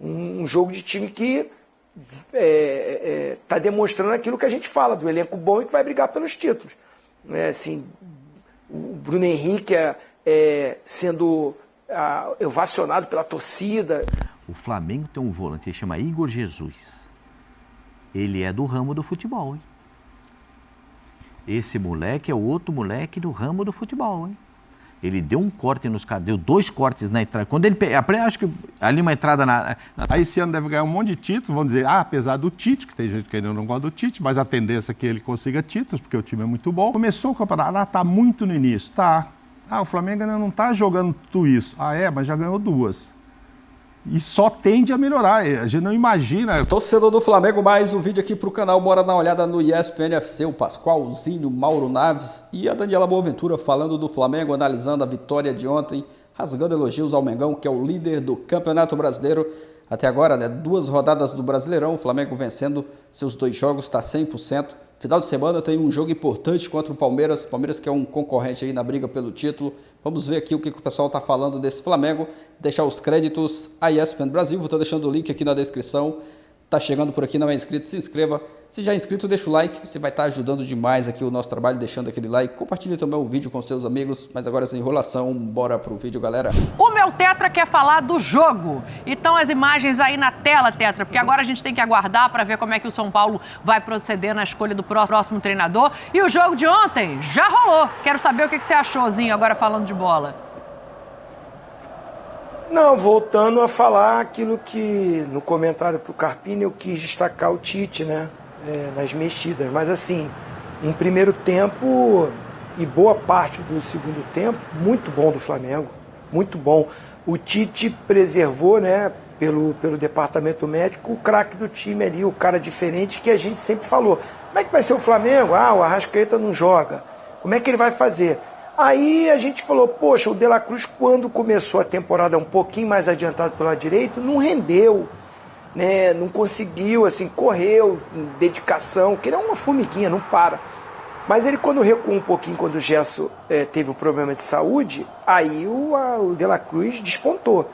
Um jogo de time que está demonstrando aquilo que a gente fala, do elenco bom e que vai brigar pelos títulos. Assim, o Bruno Henrique sendo ovacionado pela torcida. O Flamengo tem um volante que se chama Igor Jesus. Ele é do ramo do futebol, hein? Esse moleque é outro moleque do ramo do futebol, hein? Ele deu um corte nos caras, deu 2 cortes na entrada. Quando ele acho que ali uma entrada Aí esse ano deve ganhar um monte de títulos, vamos dizer, apesar do Tite, que tem gente que ainda não gosta do Tite, mas a tendência é que ele consiga títulos, porque o time é muito bom. Começou o campeonato, está muito no início, tá. O Flamengo ainda não está jogando tudo isso. Mas já ganhou 2. E só tende a melhorar, a gente não imagina. Torcedor do Flamengo, mais um vídeo aqui pro canal, bora dar uma olhada no ESPN FC, o Pascoalzinho, Mauro Naves e a Daniela Boaventura falando do Flamengo, analisando a vitória de ontem, rasgando elogios ao Mengão, que é o líder do Campeonato Brasileiro. Até agora, 2 rodadas do Brasileirão, o Flamengo vencendo seus 2 jogos, está 100%. Final de semana tem um jogo importante contra o Palmeiras, que é um concorrente aí na briga pelo título. Vamos ver aqui o que o pessoal está falando desse Flamengo, deixar os créditos à ESPN Brasil, vou estar deixando o link aqui na descrição. Tá chegando por aqui, não é inscrito, se inscreva. Se já é inscrito, deixa o like, você vai estar ajudando demais aqui o nosso trabalho, deixando aquele like. Compartilhe também o vídeo com seus amigos, mas agora sem enrolação, bora pro vídeo, galera. O meu Tetra quer falar do jogo. Então as imagens aí na tela, Tetra, porque agora a gente tem que aguardar para ver como é que o São Paulo vai proceder na escolha do próximo treinador. E o jogo de ontem já rolou. Quero saber o que você achou, Zinho, agora falando de bola. Não, voltando a falar aquilo que no comentário para o Carpini eu quis destacar o Tite, né? Nas mexidas. Mas assim, um primeiro tempo e boa parte do segundo tempo, muito bom do Flamengo, muito bom. O Tite preservou, né, pelo departamento médico, o craque do time ali, o cara diferente que a gente sempre falou. Como é que vai ser o Flamengo? O Arrascaeta não joga. Como é que ele vai fazer? Aí a gente falou, poxa, o De La Cruz, quando começou a temporada um pouquinho mais adiantado pelo lado direito, não rendeu, né? Não conseguiu, assim, correu, dedicação, que ele é uma formiguinha, não para. Mas ele, quando recuou um pouquinho, quando o Gerson teve um problema de saúde, aí o De La Cruz despontou.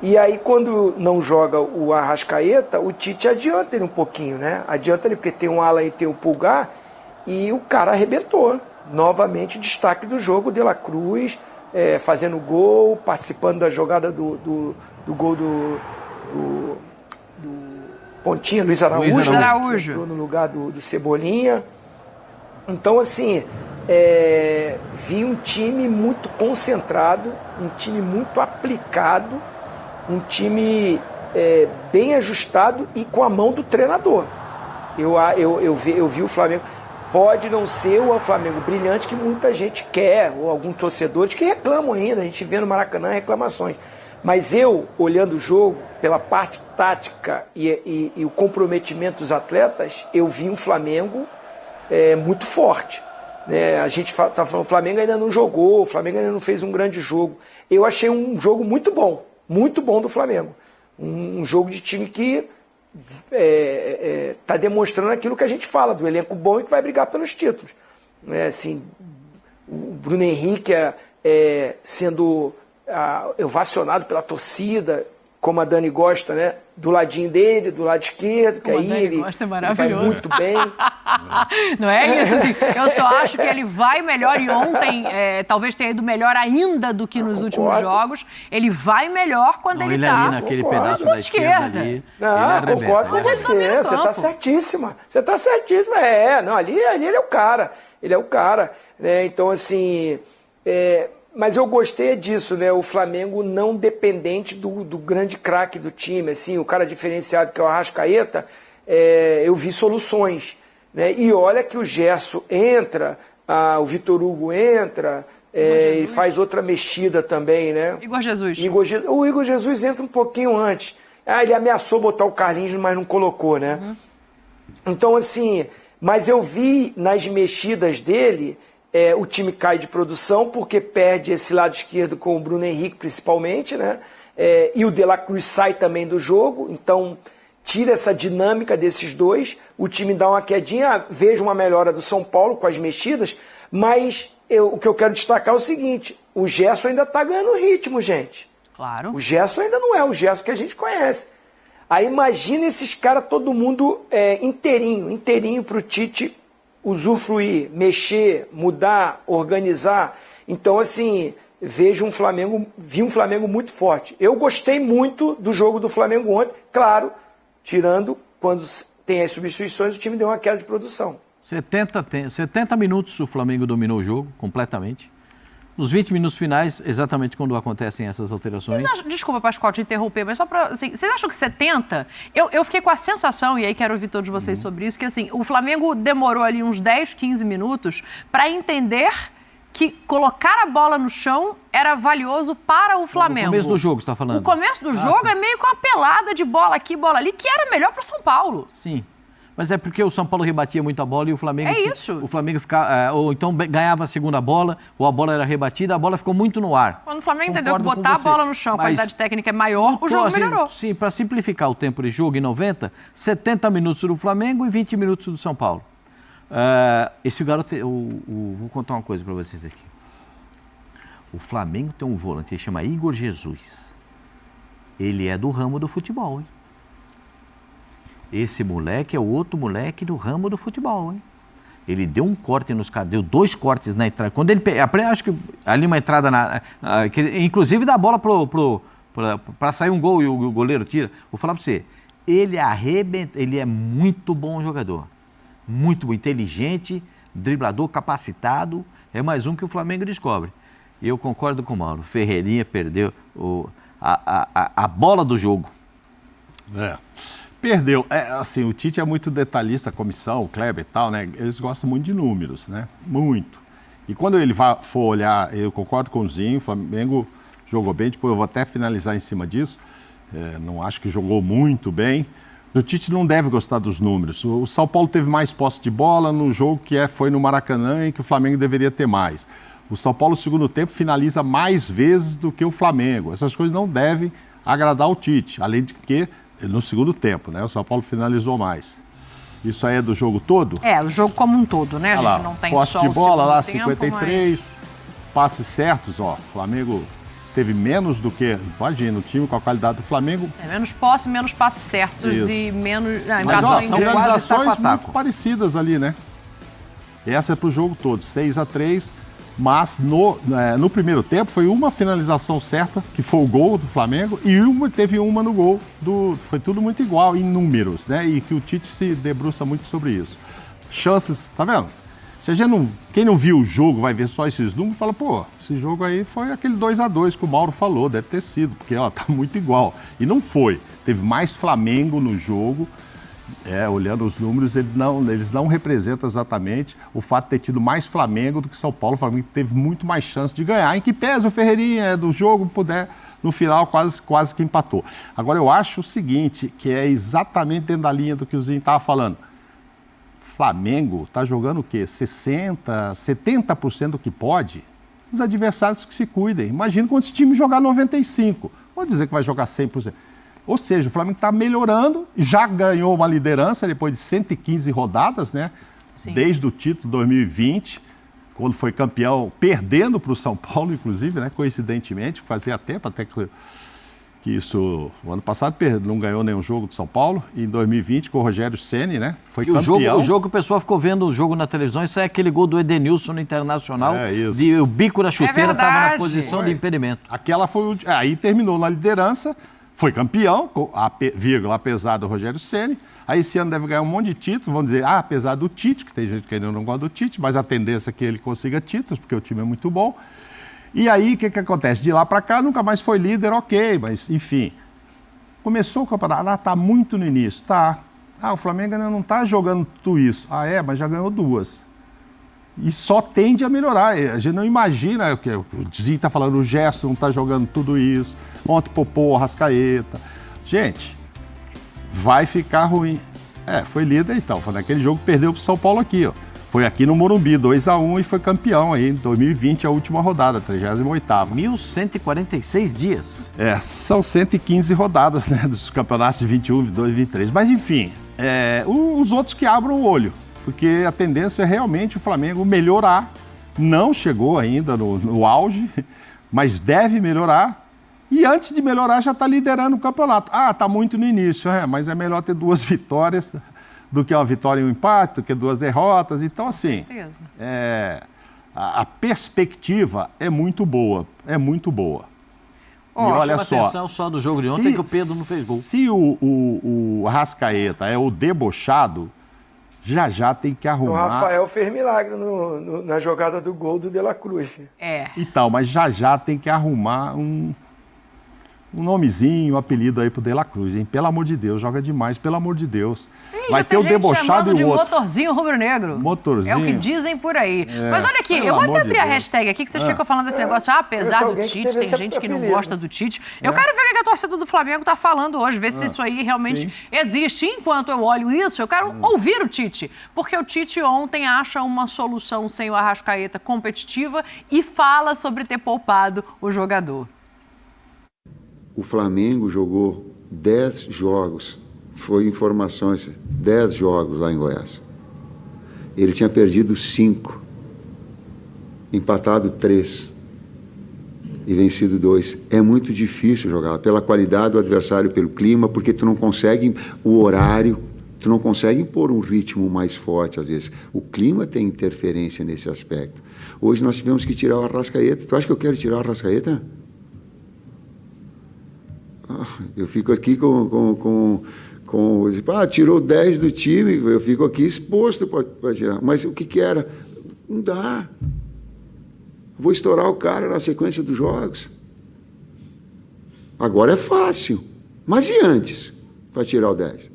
E aí, quando não joga o Arrascaeta, o Tite adianta ele um pouquinho, né? Adianta ele, porque tem um ala aí, tem um Pulgar, e o cara arrebentou. Novamente, destaque do jogo, De La Cruz, fazendo gol, participando da jogada do gol do Pontinha, Luiz Araújo. Entrou no lugar do Cebolinha. Então, assim, vi um time muito concentrado, um time muito aplicado, um time bem ajustado e com a mão do treinador. Eu vi o Flamengo. Pode não ser o Flamengo brilhante que muita gente quer, ou alguns torcedores que reclamam ainda, a gente vê no Maracanã reclamações. Mas eu, olhando o jogo, pela parte tática e o comprometimento dos atletas, eu vi um Flamengo muito forte. Né? A gente está falando, o Flamengo ainda não jogou, o Flamengo ainda não fez um grande jogo. Eu achei um jogo muito bom do Flamengo. Um jogo de time que está demonstrando aquilo que a gente fala, do elenco bom e que vai brigar pelos títulos. Assim, o Bruno Henrique sendo ovacionado pela torcida, como a Dani gosta, né? Do ladinho dele, do lado esquerdo, que aí ele vai muito bem. Não é isso? Assim, eu só acho que ele vai melhor, e ontem talvez tenha ido melhor ainda do que nos últimos jogos. Ele vai melhor quando ele está ali naquele pedaço da esquerda ali. Não, concordo com você está certíssima. Você está certíssima. Não, ali ele é o cara. Ele é o cara. Né? Então, assim... Mas eu gostei disso, né? O Flamengo não dependente do grande craque do time, assim, o cara diferenciado que é o Arrascaeta, eu vi soluções, né? E olha que o Gerson entra, o Vitor Hugo entra, ele faz outra mexida também, né? Igor Jesus. O Igor Jesus entra um pouquinho antes. Ele ameaçou botar o Carlinhos, mas não colocou, né? Uhum. Então, assim, mas eu vi nas mexidas dele... o time cai de produção porque perde esse lado esquerdo com o Bruno Henrique, principalmente, né? E o De La Cruz sai também do jogo, então tira essa dinâmica desses dois, o time dá uma quedinha, vejo uma melhora do São Paulo com as mexidas, mas o que eu quero destacar é o seguinte, o Gerson ainda está ganhando ritmo, gente. Claro. O Gerson ainda não é o Gerson que a gente conhece. Aí imagina esses caras, todo mundo inteirinho para o Tite usufruir, mexer, mudar, organizar. Então, assim, vi um Flamengo muito forte. Eu gostei muito do jogo do Flamengo ontem, claro, tirando quando tem as substituições, o time deu uma queda de produção. 70 minutos o Flamengo dominou o jogo completamente. Nos 20 minutos finais, exatamente quando acontecem essas alterações. Desculpa, Pascoal, te interromper, mas só para... Assim, vocês acham que 70... Eu fiquei com a sensação, e aí quero ouvir todos vocês sobre isso, que assim, o Flamengo demorou ali uns 10, 15 minutos para entender que colocar a bola no chão era valioso para o Flamengo. O começo do jogo, você está falando? O começo do jogo é meio que uma pelada de bola aqui, bola ali, que era melhor para o São Paulo. Sim. Mas é porque o São Paulo rebatia muito a bola e o Flamengo... É isso. O Flamengo ficava... ou então ganhava a segunda bola, ou a bola era rebatida, a bola ficou muito no ar. Quando o Flamengo entendeu que botar a bola no chão, a qualidade técnica é maior, o jogo melhorou. Sim, para simplificar o tempo de jogo em 90, 70 minutos do Flamengo e 20 minutos do São Paulo. Esse garoto... vou contar uma coisa para vocês aqui. O Flamengo tem um volante, ele chama Igor Jesus. Ele é do ramo do futebol, hein? Esse moleque é o outro moleque do ramo do futebol, hein? Ele deu um corte nos caras, deu 2 cortes na entrada. Quando ele acho que ali uma entrada inclusive dá a bola para sair um gol e o goleiro tira. Vou falar para você, ele é muito bom jogador. Muito bom, inteligente, driblador, capacitado. É mais um que o Flamengo descobre. E eu concordo com o Mauro. Ferreirinha perdeu a bola do jogo. Perdeu. Assim, o Tite é muito detalhista, a comissão, o Kleber e tal, né? Eles gostam muito de números, né? Muito. E quando ele for olhar, eu concordo com o Zinho, o Flamengo jogou bem, depois eu vou até finalizar em cima disso. Não acho que jogou muito bem. O Tite não deve gostar dos números. O São Paulo teve mais posse de bola no jogo que foi no Maracanã e que o Flamengo deveria ter mais. O São Paulo, no segundo tempo, finaliza mais vezes do que o Flamengo. Essas coisas não devem agradar o Tite, além de que no segundo tempo, né? O São Paulo finalizou mais. Isso aí é do jogo todo? O jogo como um todo, né? A gente não tem posse só de bola lá, tempo, 53, passes certos, ó. O Flamengo teve menos do que, imagina, o time com a qualidade do Flamengo. Menos posse, menos passes certos e menos... Mas ó, são finalizações muito parecidas ali, né? Essa é pro jogo todo, 6-3. Mas no primeiro tempo foi uma finalização certa, que foi o gol do Flamengo, e teve uma no gol. Foi tudo muito igual em números, né? E que o Tite se debruça muito sobre isso. Chances, tá vendo? Quem não viu o jogo vai ver só esses números e fala, pô, esse jogo aí foi aquele 2-2 que o Mauro falou, deve ter sido, porque ó, tá muito igual. E não foi. Teve mais Flamengo no jogo. Olhando os números, eles não representam exatamente o fato de ter tido mais Flamengo do que São Paulo. O Flamengo teve muito mais chance de ganhar. Em que pese o Ferreirinha do jogo, puder, no final quase que empatou. Agora, eu acho o seguinte, que é exatamente dentro da linha do que o Zinho estava falando. Flamengo está jogando o quê? 60%, 70% do que pode? Os adversários que se cuidem. Imagina quando esse time jogar 95%. Vou dizer que vai jogar 100%. Ou seja, o Flamengo está melhorando, já ganhou uma liderança depois de 115 rodadas, né? Sim. Desde o título 2020, quando foi campeão, perdendo para o São Paulo, inclusive, né? Coincidentemente, fazia tempo até que isso... O ano passado não ganhou nenhum jogo do São Paulo, e em 2020, com o Rogério Ceni, né? Foi campeão. O jogo, o pessoal ficou vendo o jogo na televisão, isso é aquele gol do Edenilson no Internacional, o bico da chuteira estava na posição de impedimento. Aquela foi aí terminou na liderança. Foi campeão, apesar do Rogério Ceni. Aí esse ano deve ganhar um monte de títulos, vamos dizer, apesar do Tite, que tem gente que ainda não gosta do Tite, mas a tendência é que ele consiga títulos, porque o time é muito bom. E aí, o que acontece? De lá para cá, nunca mais foi líder, ok, mas enfim. Começou o campeonato, está muito no início, tá. O Flamengo ainda não está jogando tudo isso. Mas já ganhou 2. E só tende a melhorar. A gente não imagina, o Zinho está falando, o Gerson não está jogando tudo isso. Ontem Popô, Arrascaeta. Gente, vai ficar ruim. Foi líder então. Foi naquele jogo que perdeu para o São Paulo aqui, ó. Foi aqui no Morumbi, 2-1 e foi campeão aí em 2020, a última rodada, 38ª. 1.146 dias. São 115 rodadas, né, dos campeonatos de 21, 22 e 23. Mas enfim, os outros que abram o olho, porque a tendência é realmente o Flamengo melhorar. Não chegou ainda no auge, mas deve melhorar. E antes de melhorar, já está liderando o campeonato. Ah, está muito no início, mas é melhor ter 2 vitórias do que uma vitória e um empate, do que 2 derrotas. Então, assim, a perspectiva é muito boa, é muito boa. E olha só, atenção só do jogo de ontem que o Pedro não fez gol. Se o Arrascaeta é o debochado, já tem que arrumar... O Rafael fez milagre na jogada do gol do De La Cruz. Então, mas já tem que arrumar um nomezinho, um apelido aí pro De La Cruz, hein? Pelo amor de Deus, joga demais, pelo amor de Deus. Vai ter o debochado e o outro. Motorzinho rubro-negro. Motorzinho. É o que dizem por aí. Mas olha aqui, eu vou até abrir a hashtag aqui, que vocês ficam falando desse negócio, apesar do Tite, tem gente que não gosta do Tite. Eu quero ver o que a torcida do Flamengo tá falando hoje, ver se isso aí realmente existe. Enquanto eu olho isso, eu quero ouvir o Tite, porque o Tite ontem acha uma solução sem o Arrascaeta competitiva e fala sobre ter poupado o jogador. O Flamengo jogou 10 jogos, foi informações, 10 jogos lá em Goiás. Ele tinha perdido 5, empatado 3 e vencido 2. É muito difícil jogar, pela qualidade do adversário, pelo clima, porque tu não consegue o horário, tu não consegue impor um ritmo mais forte às vezes. O clima tem interferência nesse aspecto. Hoje nós tivemos que tirar o Arrascaeta. Tu acha que eu quero tirar o Arrascaeta? Eu fico aqui tirou 10 do time, eu fico aqui exposto para tirar. Mas o que era? Não dá. Vou estourar o cara na sequência dos jogos. Agora é fácil. Mas e antes, para tirar o 10?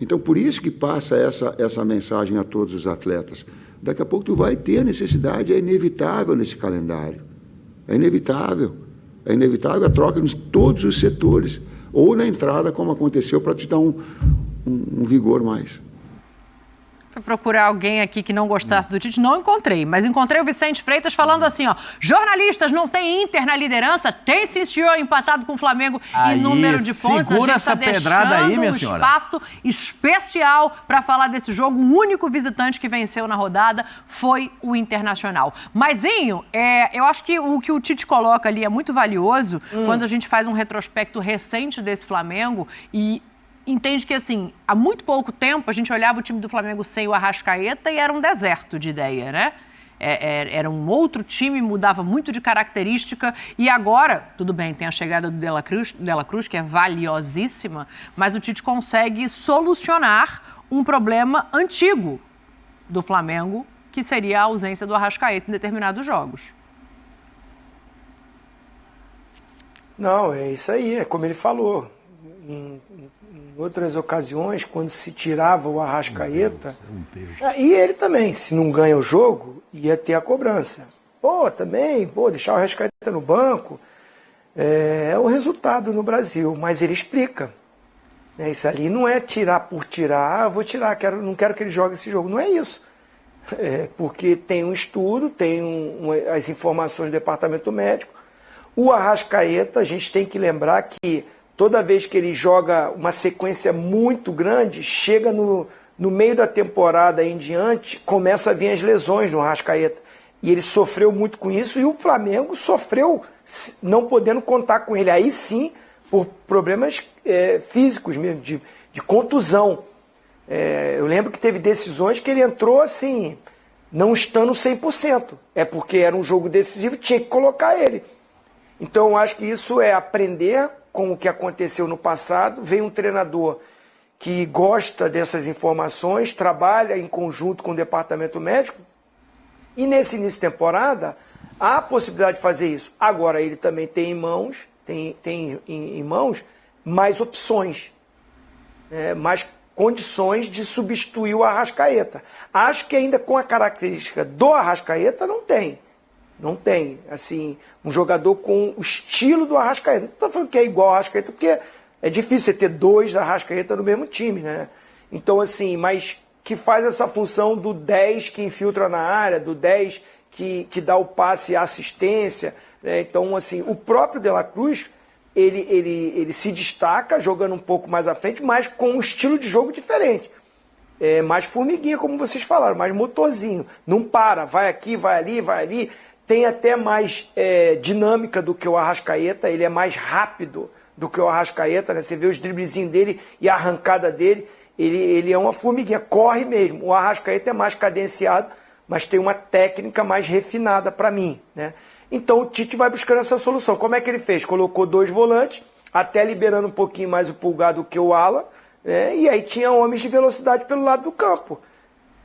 Então, por isso que passa essa mensagem a todos os atletas. Daqui a pouco tu vai ter a necessidade, é inevitável nesse calendário. É inevitável. É inevitável a troca em todos os setores. Ou na entrada, como aconteceu, para te dar um vigor mais. Fui procurar alguém aqui que não gostasse do Tite, não encontrei, mas encontrei o Vicente Freitas falando assim, jornalistas, não tem Inter na liderança? Tem sim, senhor, empatado com o Flamengo em número de pontos. Segura essa pedrada aí, minha senhora. Espaço especial para falar desse jogo. O único visitante que venceu na rodada foi o Internacional. Mas, Zinho, eu acho que o que o Tite coloca ali é muito valioso quando a gente faz um retrospecto recente desse Flamengo e entende que, assim, há muito pouco tempo a gente olhava o time do Flamengo sem o Arrascaeta e era um deserto de ideia, né? Era um outro time, mudava muito de característica e agora, tudo bem, tem a chegada do De La Cruz, que é valiosíssima, mas o Tite consegue solucionar um problema antigo do Flamengo, que seria a ausência do Arrascaeta em determinados jogos. Não, é isso aí, é como ele falou. Em outras ocasiões, quando se tirava o Arrascaeta, e ele também, se não ganha o jogo, ia ter a cobrança. Deixar o Arrascaeta no banco é o resultado no Brasil, mas ele explica. Isso ali não é tirar por tirar, vou tirar, não quero que ele jogue esse jogo. Não é isso. Porque tem um estudo, tem as informações do departamento médico. O Arrascaeta, a gente tem que lembrar que toda vez que ele joga uma sequência muito grande, chega no meio da temporada em diante, começa a vir as lesões no Arrascaeta. E ele sofreu muito com isso, e o Flamengo sofreu não podendo contar com ele. Aí sim, por problemas físicos mesmo, de contusão. Eu lembro que teve decisões que ele entrou assim, não estando 100%. É porque era um jogo decisivo, tinha que colocar ele. Então eu acho que isso é aprender com o que aconteceu no passado. Vem um treinador que gosta dessas informações, trabalha em conjunto com o departamento médico, e nesse início de temporada há a possibilidade de fazer isso. Agora ele também tem em mãos mais opções, mais condições de substituir o Arrascaeta. Acho que ainda com a característica do Arrascaeta não tem. Não tem, assim, um jogador com o estilo do Arrascaeta. Não estou falando que é igual ao Arrascaeta, porque é difícil você ter 2 Arrascaeta no mesmo time, né? Então, assim, mas que faz essa função do 10 que infiltra na área, do 10 que dá o passe e a assistência, né? Então, assim, o próprio De La Cruz, ele se destaca jogando um pouco mais à frente, mas com um estilo de jogo diferente. Mais formiguinha, como vocês falaram, mais motorzinho. Não para, vai aqui, vai ali, vai ali. tem até mais dinâmica do que o Arrascaeta, ele é mais rápido do que o Arrascaeta, né? Você vê os driblezinhos dele e a arrancada dele, ele é uma formiguinha, corre mesmo. O Arrascaeta é mais cadenciado, mas tem uma técnica mais refinada para mim, né? Então o Tite vai buscando essa solução. Como é que ele fez? Colocou 2 volantes, até liberando um pouquinho mais o Pulgar do que o Alan, né? E aí tinha homens de velocidade pelo lado do campo.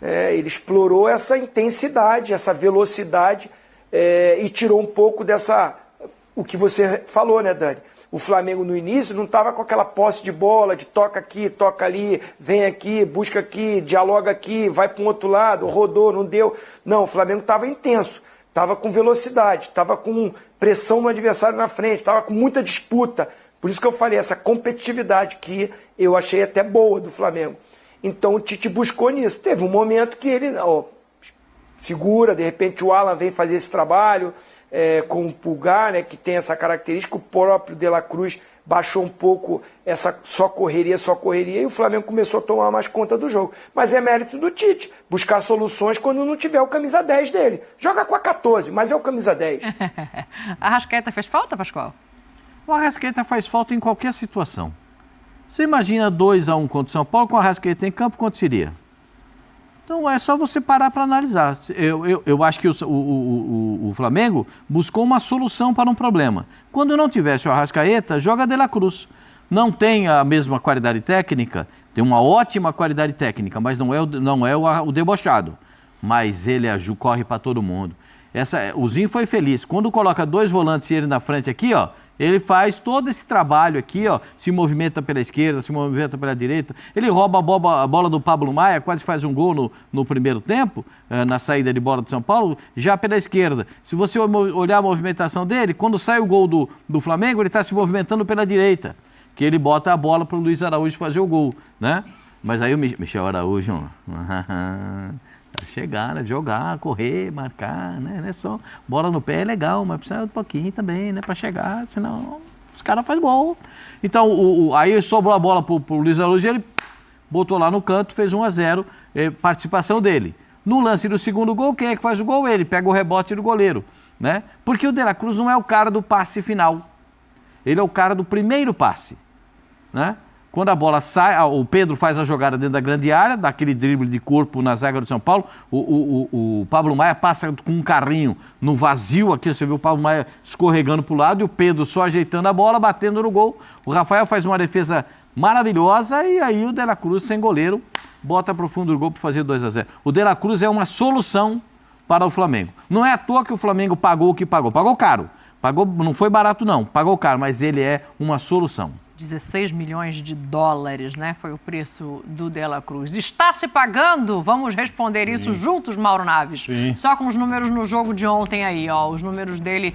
Ele explorou essa intensidade, essa velocidade, e tirou um pouco dessa... O que você falou, né, Dani? O Flamengo no início não estava com aquela posse de bola, de toca aqui, toca ali, vem aqui, busca aqui, dialoga aqui, vai para um outro lado, rodou, não deu. Não, o Flamengo estava intenso, estava com velocidade, estava com pressão no adversário na frente, estava com muita disputa. Por isso que eu falei, essa competitividade que eu achei até boa do Flamengo. Então o Tite buscou nisso. Teve um momento que ele segura, de repente o Alan vem fazer esse trabalho, com o Pulgar, né, que tem essa característica. O próprio De La Cruz baixou um pouco essa só correria, e o Flamengo começou a tomar mais conta do jogo. Mas é mérito do Tite, buscar soluções quando não tiver o camisa 10 dele. Joga com a 14, mas é o camisa 10. A Arrascaeta fez falta, Pascoal? O Arrascaeta faz falta em qualquer situação. Você imagina 2-1 contra o São Paulo, com o Arrascaeta em campo, quanto seria? Então é só você parar para analisar. Eu acho que o Flamengo buscou uma solução para um problema. Quando não tivesse o Arrascaeta, joga De La Cruz. Não tem a mesma qualidade técnica, tem uma ótima qualidade técnica, mas não é o debochado. Mas ele corre para todo mundo. O Zinho foi feliz. Quando coloca 2 volantes e ele na frente aqui, ó, ele faz todo esse trabalho aqui, ó, se movimenta pela esquerda, se movimenta pela direita. Ele rouba a bola do Pablo Maia, quase faz um gol no primeiro tempo, na saída de bola do São Paulo, já pela esquerda. Se você olhar a movimentação dele, quando sai o gol do Flamengo, ele está se movimentando pela direita, que ele bota a bola para o Luiz Araújo fazer o gol, né? Mas aí o Michel Araújo... chegar, né? Jogar, correr, marcar, né? Não é só bola no pé é legal, mas precisa um pouquinho também, né? Para chegar, senão os caras fazem gol. Então, aí sobrou a bola pro Luiz Araújo, ele botou lá no canto, fez 1-0, participação dele. No lance do segundo gol, quem é que faz o gol? Ele pega o rebote do goleiro, né? Porque o De La Cruz não é o cara do passe final, ele é o cara do primeiro passe, né? Quando a bola sai, o Pedro faz a jogada dentro da grande área, dá aquele drible de corpo na zaga do São Paulo, o Pablo Maia passa com um carrinho no vazio aqui, você vê o Pablo Maia escorregando para o lado e o Pedro só ajeitando a bola, batendo no gol. O Rafael faz uma defesa maravilhosa e aí o De La Cruz, sem goleiro, bota para o fundo do gol para fazer 2-0. O De La Cruz é uma solução para o Flamengo. Não é à toa que o Flamengo pagou o que pagou. Pagou caro. Não foi barato não, pagou caro, mas ele é uma solução. 16 milhões de dólares, né? Foi o preço do De La Cruz. Está se pagando? Vamos responder isso juntos, Mauro Naves. Sim. Só com os números no jogo de ontem aí, ó. Os números dele,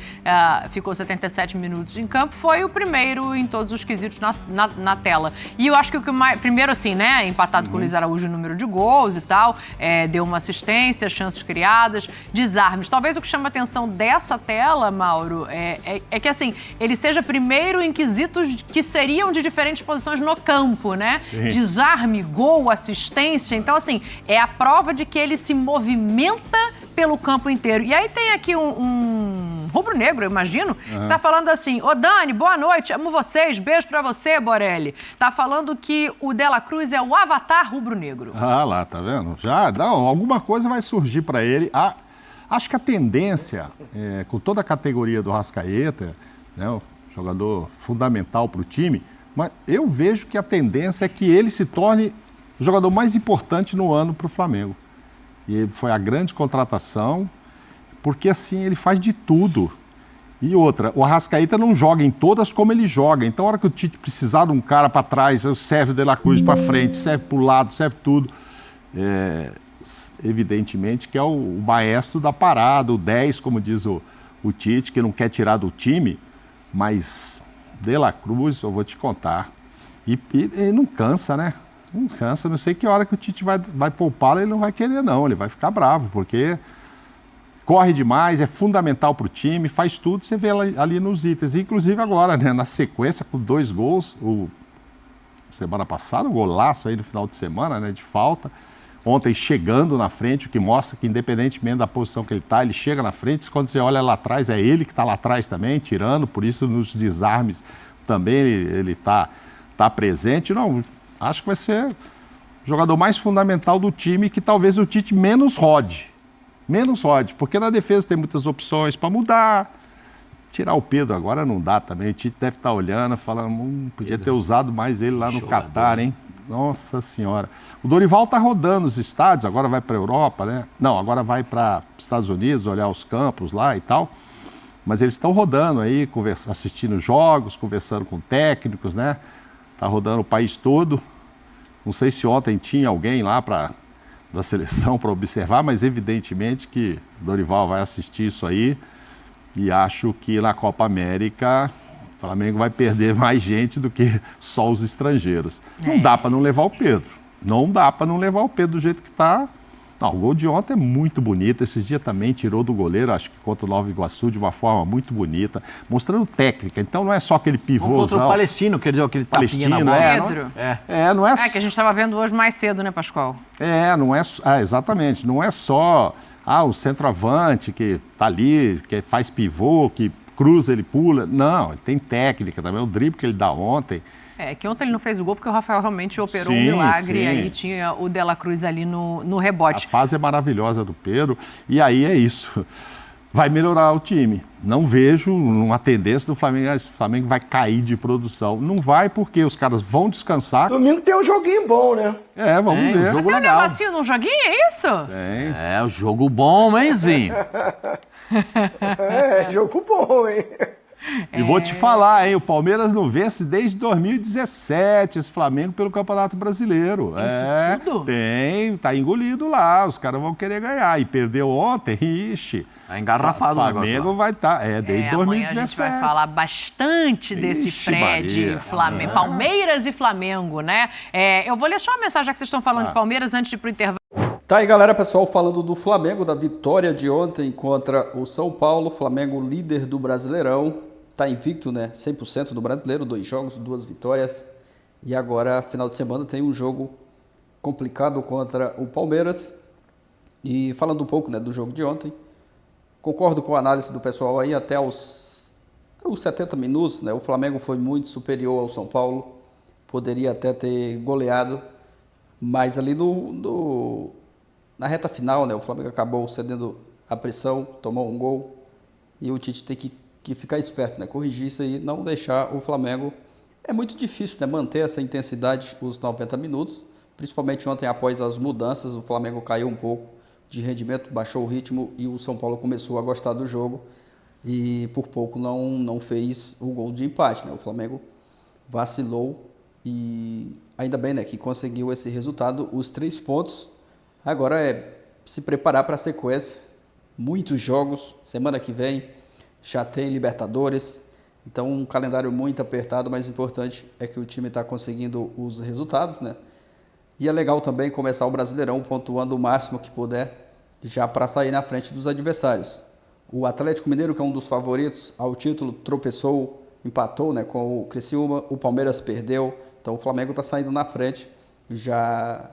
ficou 77 minutos em campo. Foi o primeiro em todos os quesitos na tela. E eu acho que o que mais... Primeiro, assim, né? Empatado com o Luiz Araújo o número de gols e tal. Deu uma assistência, chances criadas, desarmes. Talvez o que chama a atenção dessa tela, Mauro, é que, assim, ele seja primeiro em quesitos que seriam de diferentes posições no campo, né? Sim. Desarme, gol, assistência. Então, assim, é a prova de que ele se movimenta pelo campo inteiro. E aí tem aqui um rubro-negro, eu imagino, que tá falando assim: ô Dani, boa noite, amo vocês, beijo pra você, Borelli. Tá falando que o De La Cruz é o avatar rubro-negro. Ah lá, tá vendo? Já, alguma coisa vai surgir para ele. Acho que a tendência, com toda a categoria do Arrascaeta, né, o jogador fundamental para o time, mas eu vejo que a tendência é que ele se torne o jogador mais importante no ano para o Flamengo. E foi a grande contratação, porque assim ele faz de tudo. E outra, o Arrascaeta não joga em todas como ele joga. Então, a hora que o Tite precisar de um cara para trás, serve o De La Cruz para frente, serve para o lado, serve tudo. Evidentemente que é o maestro da parada, o 10, como diz o Tite, que não quer tirar do time. Mas De La Cruz, eu vou te contar, e não cansa, né? Não cansa, não sei que hora que o Tite vai poupá-lo, ele não vai querer não, ele vai ficar bravo, porque corre demais, é fundamental para o time, faz tudo, você vê ali nos itens. Inclusive agora, né, na sequência, com 2 gols, semana passada, um golaço aí no final de semana, né, de falta, ontem chegando na frente, o que mostra que independentemente da posição que ele está, ele chega na frente. Quando você olha lá atrás, é ele que está lá atrás também, tirando, por isso nos desarmes também ele está presente. Não, acho que vai ser o jogador mais fundamental do time, que talvez o Tite menos rode, porque na defesa tem muitas opções para mudar. Tirar o Pedro agora não dá também, o Tite deve estar olhando, falando, podia ter usado mais ele lá no Catar, hein? Nossa Senhora. O Dorival está rodando os estádios, agora vai para a Europa, né? Não, agora vai para os Estados Unidos, olhar os campos lá e tal. Mas eles estão rodando aí, assistindo jogos, conversando com técnicos, né? Está rodando o país todo. Não sei se ontem tinha alguém lá da seleção para observar, mas evidentemente que o Dorival vai assistir isso aí. E acho que na Copa América o Flamengo vai perder mais gente do que só os estrangeiros. Não dá para não levar o Pedro. Não dá para não levar o Pedro do jeito que está. Não, o gol de ontem é muito bonito. Esses dias também tirou do goleiro, acho que contra o Nova Iguaçu, de uma forma muito bonita, mostrando técnica. Então não é só aquele pivôzão. Contra o Palestino, que ele deu aquele tapinha na bola. Pedro. Não é É que a gente estava vendo hoje mais cedo, né, Pascoal? não é... exatamente. Não é só... o centroavante que tá ali, que faz pivô, que cruza, ele pula. Não, ele tem técnica também. O drible que ele dá ontem. Que ontem ele não fez o gol porque o Rafael realmente operou um milagre. Sim. Aí tinha o De La Cruz ali no rebote. A fase é maravilhosa do Pedro. E aí é isso. Vai melhorar o time. Não vejo uma tendência do Flamengo. Esse Flamengo vai cair de produção. Não vai, porque os caras vão descansar. Domingo tem um joguinho bom, né? Vamos ver. Um jogo Tem um legal. negocinho num joguinho, é isso? O jogo bom, hein, Zinho? Jogo bom, hein? E vou te falar, hein? O Palmeiras não vence desde 2017 esse Flamengo pelo Campeonato Brasileiro. Tudo? Tá engolido lá. Os caras vão querer ganhar. E perdeu ontem, ixi. Tá engarrafado o negócio lá. Flamengo vai estar. Desde 2017. Amanhã a gente vai falar bastante desse Ixi, Fred, Maria. Palmeiras e Flamengo, né? Eu vou ler só uma mensagem, já que vocês estão falando de Palmeiras, antes de ir pro intervalo. Tá aí, galera, pessoal, falando do Flamengo, da vitória de ontem contra o São Paulo. Flamengo líder do Brasileirão. Tá invicto, né? 100% do Brasileiro, 2 jogos, 2 vitórias. E agora, final de semana, tem um jogo complicado contra o Palmeiras. E falando um pouco, né, do jogo de ontem, concordo com a análise do pessoal aí, até os 70 minutos, né? O Flamengo foi muito superior ao São Paulo. Poderia até ter goleado, mas ali na reta final, né, o Flamengo acabou cedendo a pressão, tomou um gol. E o Tite tem que ficar esperto, né? Corrigir isso aí, não deixar o Flamengo... É muito difícil, né, manter essa intensidade os 90 minutos, principalmente ontem após as mudanças, o Flamengo caiu um pouco de rendimento, baixou o ritmo e o São Paulo começou a gostar do jogo e por pouco não fez o gol de empate, né? O Flamengo vacilou e ainda bem, né, que conseguiu esse resultado, os 3 pontos. Agora é se preparar para a sequência, muitos jogos, semana que vem já tem Libertadores, então um calendário muito apertado, mas o importante é que o time está conseguindo os resultados, né? E é legal também começar o Brasileirão pontuando o máximo que puder, já para sair na frente dos adversários. O Atlético Mineiro, que é um dos favoritos ao título, tropeçou, empatou, né, com o Criciúma, o Palmeiras perdeu, então o Flamengo está saindo na frente, já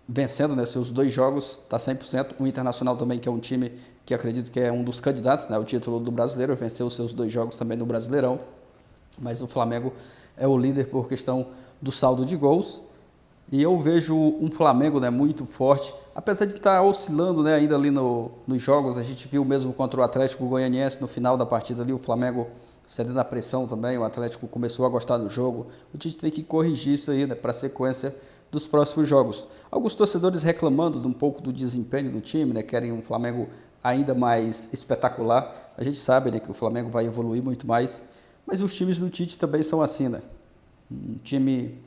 vencendo, né, seus 2 jogos, está 100%. O Internacional também, que é um time que acredito que é um dos candidatos, né, ao título do Brasileiro, venceu os seus 2 jogos também no Brasileirão, mas o Flamengo é o líder por questão do saldo de gols, e eu vejo um Flamengo, né, muito forte, apesar de estar oscilando, né, ainda ali nos jogos. A gente viu mesmo contra o Atlético Goianiense no final da partida ali, o Flamengo cedendo a pressão também, o Atlético começou a gostar do jogo. A gente tem que corrigir isso aí, né, para a sequência dos próximos jogos. Alguns torcedores reclamando de um pouco do desempenho do time, né, querem um Flamengo ainda mais espetacular. A gente sabe, né, que o Flamengo vai evoluir muito mais, mas os times do Tite também são assim, né? Um time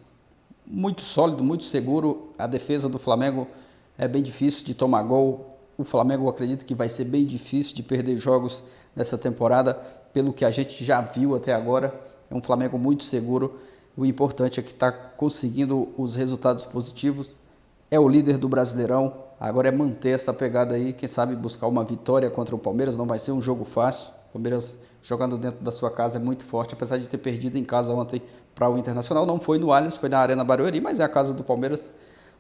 muito sólido, muito seguro. A defesa do Flamengo é bem difícil de tomar gol. O Flamengo, eu acredito que vai ser bem difícil de perder jogos nessa temporada, pelo que a gente já viu até agora. É um Flamengo muito seguro. O importante é que está conseguindo os resultados positivos. É o líder do Brasileirão. Agora é manter essa pegada aí. Quem sabe buscar uma vitória contra o Palmeiras. Não vai ser um jogo fácil. O Palmeiras jogando dentro da sua casa é muito forte, apesar de ter perdido em casa ontem para o Internacional. Não foi no Allianz, foi na Arena Barueri, mas é a casa do Palmeiras.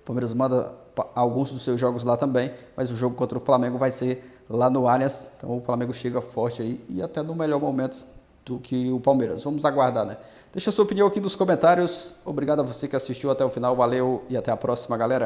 O Palmeiras manda alguns dos seus jogos lá também, mas o jogo contra o Flamengo vai ser lá no Allianz. Então o Flamengo chega forte aí e até no melhor momento do que o Palmeiras. Vamos aguardar, né? Deixa a sua opinião aqui nos comentários. Obrigado a você que assistiu até o final. Valeu e até a próxima, galera.